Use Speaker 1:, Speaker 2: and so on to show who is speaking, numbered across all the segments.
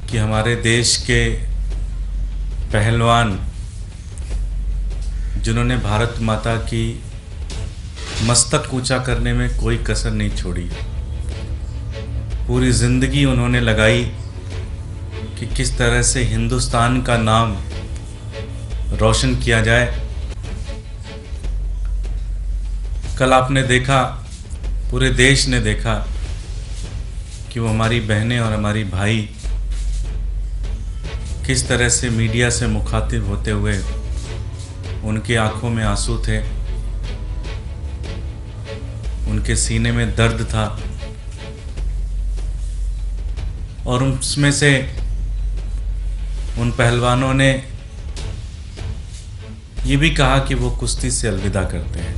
Speaker 1: कि हमारे देश के पहलवान जिन्होंने भारत माता की मस्तक ऊंचा करने में कोई कसर नहीं छोड़ी, पूरी ज़िंदगी उन्होंने लगाई कि किस तरह से हिंदुस्तान का नाम रोशन किया जाए। कल आपने देखा, पूरे देश ने देखा कि वो हमारी बहनें और हमारी भाई किस तरह से मीडिया से मुखातिब होते हुए उनकी आंखों में आंसू थे, उनके सीने में दर्द था और उसमें से उन पहलवानों ने ये भी कहा कि वो कुश्ती से अलविदा करते हैं।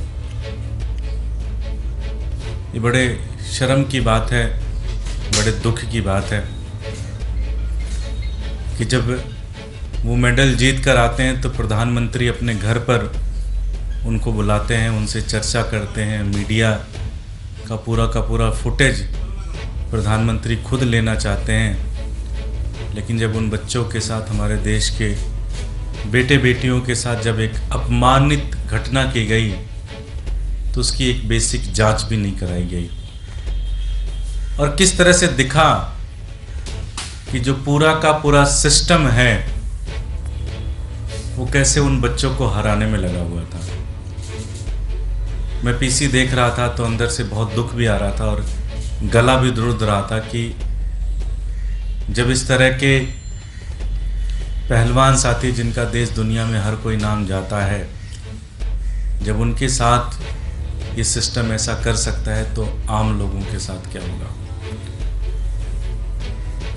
Speaker 1: ये बड़े शर्म की बात है, बड़े दुख की बात है कि जब वो मेडल जीत कर आते हैं तो प्रधानमंत्री अपने घर पर उनको बुलाते हैं, उनसे चर्चा करते हैं, मीडिया का पूरा फुटेज प्रधानमंत्री खुद लेना चाहते हैं। लेकिन जब उन बच्चों के साथ, हमारे देश के बेटे बेटियों के साथ जब एक अपमानित घटना की गई तो उसकी एक बेसिक जांच भी नहीं कराई गई। और किस तरह से दिखा कि जो पूरा का पूरा सिस्टम है वो कैसे उन बच्चों को हराने में लगा हुआ था। मैं पीसी देख रहा था तो अंदर से बहुत दुख भी आ रहा था और गला भी दर्द रहा था कि जब इस तरह के पहलवान साथी जिनका देश दुनिया में हर कोई नाम जाता है, जब उनके साथ ये सिस्टम ऐसा कर सकता है तो आम लोगों के साथ क्या होगा।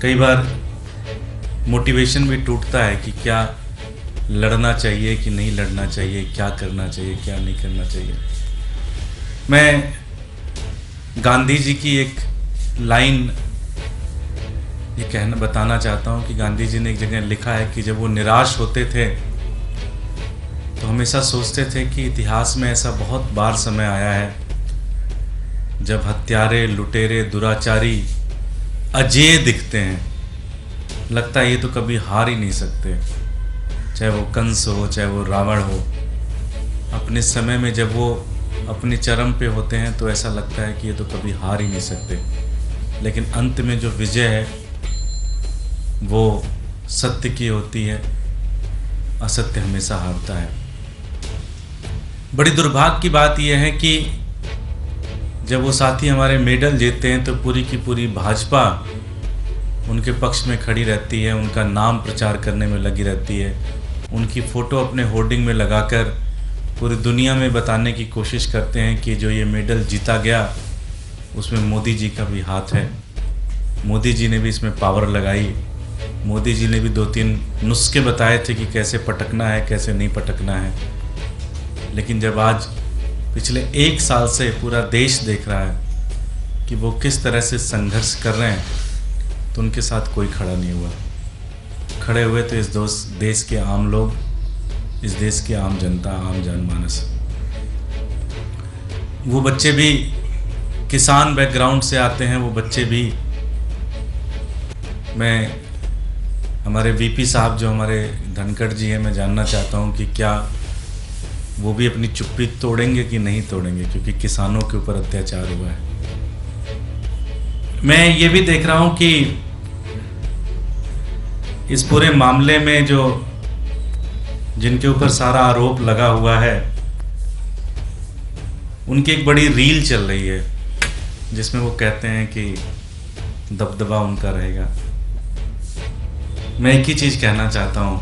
Speaker 1: कई बार मोटिवेशन भी टूटता है कि क्या लड़ना चाहिए कि नहीं लड़ना चाहिए, क्या करना चाहिए क्या नहीं करना चाहिए। मैं गांधी जी की एक लाइन ये बताना चाहता हूँ कि गांधी जी ने एक जगह लिखा है कि जब वो निराश होते थे तो हमेशा सोचते थे कि इतिहास में ऐसा बहुत बार समय आया है जब हत्यारे, लुटेरे, दुराचारी अजेय दिखते हैं, लगता है ये तो कभी हार ही नहीं सकते। चाहे वो कंस हो, चाहे वो रावण हो, अपने समय में जब वो अपने चरम पे होते हैं तो ऐसा लगता है कि ये तो कभी हार ही नहीं सकते। लेकिन अंत में जो विजय है वो सत्य की होती है, असत्य हमेशा हारता है। बड़ी दुर्भाग्य की बात यह है कि जब वो साथी हमारे मेडल जीतते हैं तो पूरी की पूरी भाजपा उनके पक्ष में खड़ी रहती है, उनका नाम प्रचार करने में लगी रहती है, उनकी फ़ोटो अपने होर्डिंग में लगाकर पूरी दुनिया में बताने की कोशिश करते हैं कि जो ये मेडल जीता गया उसमें मोदी जी का भी हाथ है, मोदी जी ने भी इसमें पावर लगाई, मोदी जी ने भी 2-3 नुस्खे बताए थे कि कैसे पटकना है, कैसे नहीं पटकना है। लेकिन जब आज पिछले 1 साल से पूरा देश देख रहा है कि वो किस तरह से संघर्ष कर रहे हैं तो उनके साथ कोई खड़ा नहीं हुआ। खड़े हुए तो इस देश के आम लोग, इस देश की आम जनता, आम जनमानस। वो बच्चे भी किसान बैकग्राउंड से आते हैं, वो बच्चे भी, मैं हमारे वीपी साहब जो हमारे धनखड़ जी हैं, मैं जानना चाहता हूं कि क्या वो भी अपनी चुप्पी तोड़ेंगे कि नहीं तोड़ेंगे, क्योंकि किसानों के ऊपर अत्याचार हुआ है। मैं ये भी देख रहा हूं कि इस पूरे मामले में जो जिनके ऊपर सारा आरोप लगा हुआ है उनकी एक बड़ी रील चल रही है जिसमें वो कहते हैं कि दबदबा उनका रहेगा। मैं एक ही चीज़ कहना चाहता हूँ।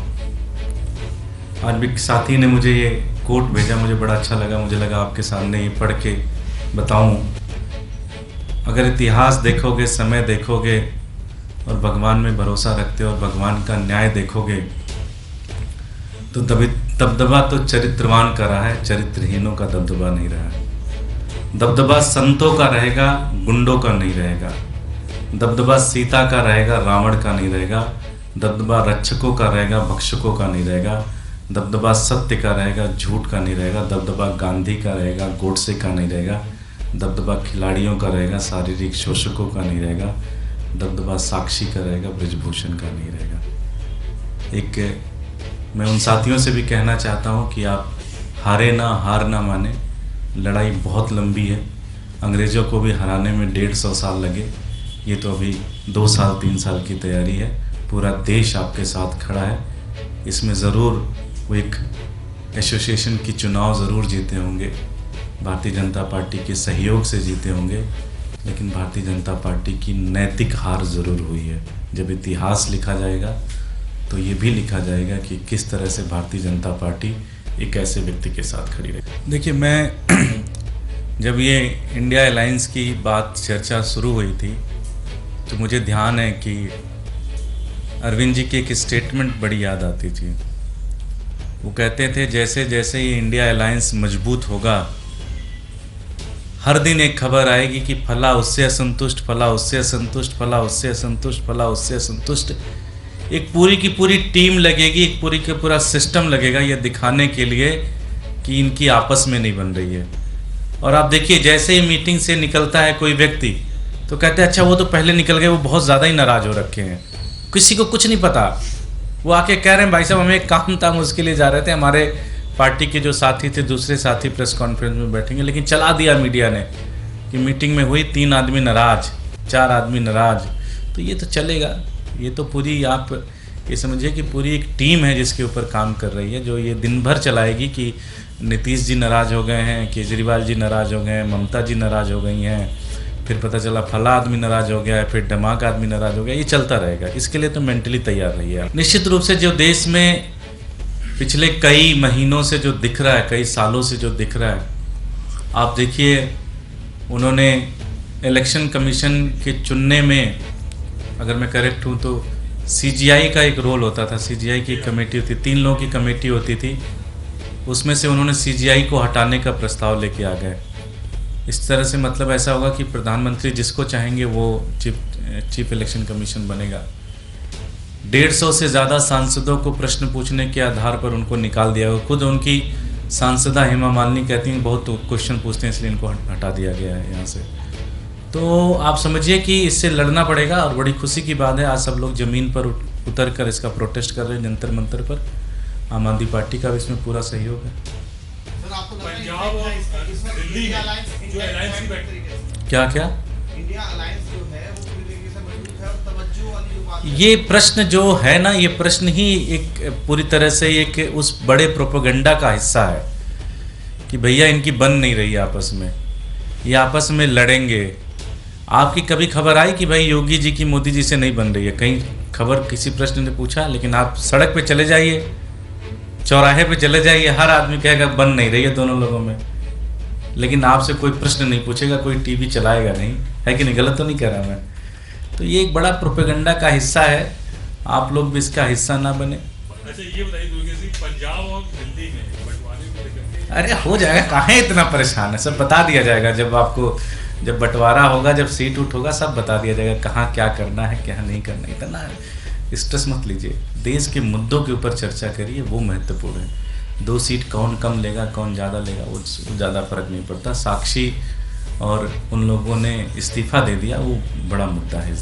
Speaker 1: आज भी साथी ने मुझे ये कोट भेजा, मुझे बड़ा अच्छा लगा, मुझे लगा आपके सामने ये पढ़ के बताऊँ। अगर इतिहास देखोगे, समय देखोगे और भगवान में भरोसा रखते हो और भगवान का न्याय देखोगे तो दबदबा तो चरित्रवान का रहा है, चरित्रहीनों का दबदबा नहीं रहा है। दबदबा संतों का रहेगा, गुंडों का नहीं रहेगा। दबदबा सीता का रहेगा, रावण का नहीं रहेगा। दबदबा रक्षकों का रहेगा, भक्षकों का नहीं रहेगा। दबदबा सत्य का रहेगा, झूठ का नहीं रहेगा। दबदबा गांधी का रहेगा, गोडसे का नहीं रहेगा। दबदबा खिलाड़ियों का रहेगा, शारीरिक शोषकों का नहीं रहेगा। दबदबा साक्षी का रहेगा, ब्रजभूषण का नहीं रहेगा। मैं उन साथियों से भी कहना चाहता हूँ कि आप हार ना माने। लड़ाई बहुत लंबी है, अंग्रेज़ों को भी हराने में 150 साल लगे, ये तो अभी 2 साल 3 साल की तैयारी है। पूरा देश आपके साथ खड़ा है। इसमें ज़रूर वो एक एसोसिएशन की चुनाव ज़रूर जीते होंगे, भारतीय जनता पार्टी के सहयोग से जीते होंगे, लेकिन भारतीय जनता पार्टी की नैतिक हार ज़रूर हुई है। जब इतिहास लिखा जाएगा तो ये भी लिखा जाएगा कि किस तरह से भारतीय जनता पार्टी एक ऐसे व्यक्ति के साथ खड़ी रही। देखिए, मैं जब ये इंडिया अलायंस की बात चर्चा शुरू हुई थी तो मुझे ध्यान है कि अरविंद जी की एक स्टेटमेंट बड़ी याद आती थी। वो कहते थे जैसे जैसे ये इंडिया अलायंस मजबूत होगा, हर दिन एक खबर आएगी कि फला उससे असंतुष्ट, फला उससे असंतुष्ट, फला उससे असंतुष्ट, फला उससे असंतुष्ट। एक पूरी की पूरी टीम लगेगी, एक पूरी का पूरा सिस्टम लगेगा ये दिखाने के लिए कि इनकी आपस में नहीं बन रही है। और आप देखिए, जैसे ही मीटिंग से निकलता है कोई व्यक्ति तो कहते हैं अच्छा वो तो पहले निकल गए, वो बहुत ज़्यादा ही नाराज़ हो रखे हैं, किसी को कुछ नहीं पता। वो आके कह रहे हैं भाई साहब हमें एक काम था, हम उसके लिए जा रहे थे, हमारे पार्टी के जो साथी थे, दूसरे साथी प्रेस कॉन्फ्रेंस में बैठेंगे, लेकिन चला दिया मीडिया ने कि मीटिंग में हुई 3 आदमी नाराज़, 4 आदमी नाराज़। तो ये तो चलेगा, ये तो पूरी आप ये समझिए कि पूरी एक टीम है जिसके ऊपर काम कर रही है, जो ये दिन भर चलाएगी कि नीतीश जी नाराज़ हो गए हैं, केजरीवाल जी नाराज़ हो गए हैं, ममता जी नाराज़ हो गई हैं, फिर पता चला फला आदमी नाराज़ हो गया है, फिर धमाका आदमी नाराज़ हो गया। ये चलता रहेगा। इसके लिए तो मेंटली तैयार रहिए। निश्चित रूप से जो देश में पिछले कई महीनों से जो दिख रहा है, कई सालों से जो दिख रहा है, आप देखिए उन्होंने इलेक्शन कमीशन के चुनने में, अगर मैं करेक्ट हूँ तो सीजीआई का एक रोल होता था। सीजीआई की एक कमेटी होती, 3 लोगों की कमेटी होती थी, उसमें से उन्होंने सीजीआई को हटाने का प्रस्ताव लेके आ गए। इस तरह से मतलब ऐसा होगा कि प्रधानमंत्री जिसको चाहेंगे वो चीफ इलेक्शन कमीशन बनेगा। 150 से ज़्यादा सांसदों को प्रश्न पूछने के आधार पर उनको निकाल दिया। खुद उनकी सांसदा हेमा मालिनी कहती हैं बहुत क्वेश्चन पूछते हैं, इसलिए इनको हटा दिया गया है यहाँ से। तो आप समझिए कि इससे लड़ना पड़ेगा। और बड़ी खुशी की बात है, आज सब लोग ज़मीन पर उतर कर इसका प्रोटेस्ट कर रहे हैं जंतर मंतर पर। आम आदमी पार्टी का भी इसमें पूरा सहयोग है।
Speaker 2: पंजाब और दिल्ली जो अलायंस की बैठक,
Speaker 1: क्या क्या
Speaker 2: इंडिया अलायंस जो है वो पूरी तरीके से मजबूत है, और तवज्जो वाली जो बात,
Speaker 1: ये प्रश्न जो है ना, ये प्रश्न ही एक पूरी तरह से एक उस बड़े प्रोपेगेंडा का हिस्सा है कि भैया इनकी बन नहीं रही आपस में, ये आपस में लड़ेंगे। आपकी कभी खबर आई कि भाई योगी जी की मोदी जी से नहीं बन रही है? कहीं खबर किसी प्रश्न ने पूछा? लेकिन आप सड़क पे चले जाइए, चौराहे पे चले जाइए, हर आदमी कहेगा बन नहीं रही है दोनों लोगों में। लेकिन आपसे कोई प्रश्न नहीं पूछेगा, कोई टीवी चलाएगा नहीं, है कि नहीं? गलत तो नहीं कह रहा मैं? तो ये एक बड़ा प्रोपेगेंडा का हिस्सा है, आप लोग भी इसका हिस्सा ना बने।
Speaker 2: अच्छा ये बताइए दुर्गे सिंह, पंजाब और दिल्ली में बंटवारे को लेकर,
Speaker 1: अरे हो जाएगा, काहे इतना परेशान है? सब बता दिया जाएगा जब बंटवारा होगा, जब सीट उठ होगा, सब बता दिया जाएगा कहाँ क्या करना है, क्या नहीं करना है। इतना स्ट्रेस मत लीजिए, देश के मुद्दों के ऊपर चर्चा करिए, वो महत्वपूर्ण है। 2 सीट कौन कम लेगा कौन ज़्यादा लेगा वो ज़्यादा फर्क नहीं पड़ता। साक्षी और उन लोगों ने इस्तीफा दे दिया, वो बड़ा मुद्दा है।